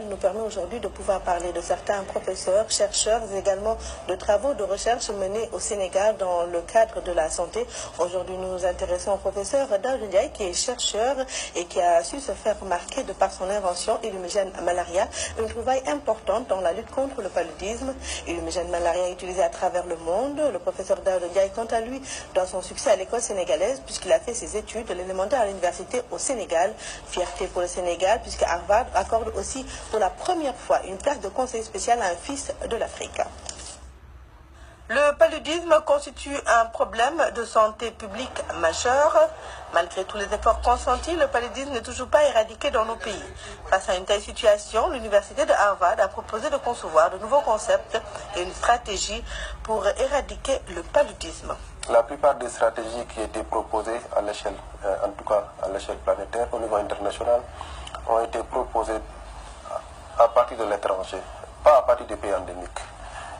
nous permet aujourd'hui de pouvoir parler de certains professeurs, chercheurs et également de travaux de recherche menés au Sénégal dans le cadre de la santé. Aujourd'hui, nous nous intéressons au professeur Daouda Ndiaye qui est chercheur et qui a su se faire remarquer de par son invention Illumigène Malaria, une trouvaille importante dans la lutte contre le paludisme. Illumigène Malaria est utilisé à travers le monde. Le professeur Daouda Ndiaye, quant à lui, doit son succès à l'école sénégalaise puisqu'il a fait ses études de l'élémentaire à l'université au Sénégal. Fierté pour le Sénégal puisque Harvard accorde aussi pour la première fois une place de conseiller spécial à un fils de l'Afrique. Le paludisme constitue un problème de santé publique majeur. Malgré tous les efforts consentis, le paludisme n'est toujours pas éradiqué dans nos pays. Face à une telle situation, l'université de Harvard a proposé de concevoir de nouveaux concepts et une stratégie pour éradiquer le paludisme. La plupart des stratégies qui étaient proposées à l'échelle, en tout cas à l'échelle planétaire, au niveau international, ont été proposées à partir de l'étranger, pas à partir des pays endémiques.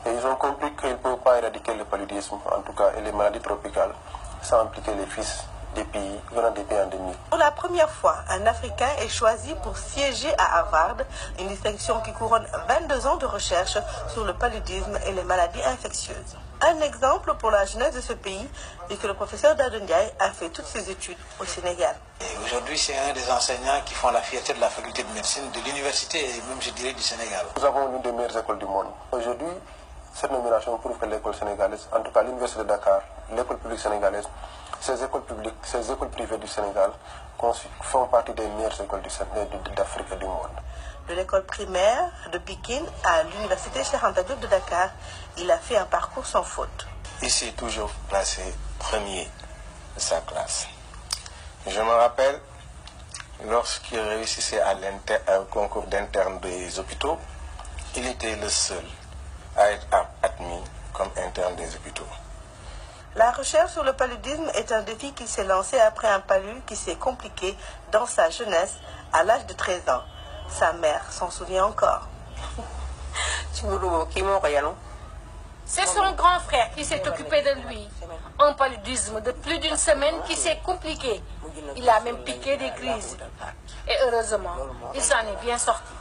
Et ils ont compris qu'ils ne peuvent pas éradiquer le paludisme, en tout cas, et les maladies tropicales, sans impliquer les fils des pays, venant des pays endémiques. Pour la première fois, un Africain est choisi pour siéger à Harvard, une distinction qui couronne 22 ans de recherche sur le paludisme et les maladies infectieuses. Un exemple pour la jeunesse de ce pays est que le professeur Daouda Ndiaye a fait toutes ses études au Sénégal. Aujourd'hui, c'est un des enseignants qui font la fierté de la faculté de médecine de l'université et même, je dirais, du Sénégal. Nous avons l'une des meilleures écoles du monde. Aujourd'hui, cette nomination prouve que l'école sénégalaise, en tout cas l'université de Dakar, l'école publique sénégalaise, ces écoles publiques, ces écoles privées du Sénégal font partie des meilleures écoles d'Afrique et du monde. De l'école primaire de Pékin à l'université Cheikh Anta Diop de Dakar, il a fait un parcours sans faute. Il s'est toujours placé premier de sa classe. Je me rappelle, lorsqu'il réussissait au concours d'interne des hôpitaux, il était le seul à être admis comme interne des hôpitaux. La recherche sur le paludisme est un défi qu'il s'est lancé après un palud qui s'est compliqué dans sa jeunesse à l'âge de 13 ans. Sa mère s'en souvient encore. C'est son grand frère qui s'est occupé de lui. Un paludisme de plus d'une semaine qui s'est compliqué. Il a même piqué des crises. Et heureusement, il s'en est bien sorti.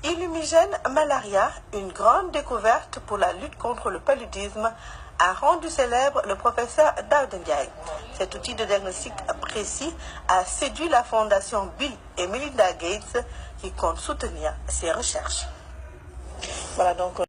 Illumigène Malaria, une grande découverte pour la lutte contre le paludisme, a rendu célèbre le professeur Daouda Ndiaye. Cet outil de diagnostic précis a séduit la fondation Bill et Melinda Gates qui compte soutenir ses recherches. Voilà donc.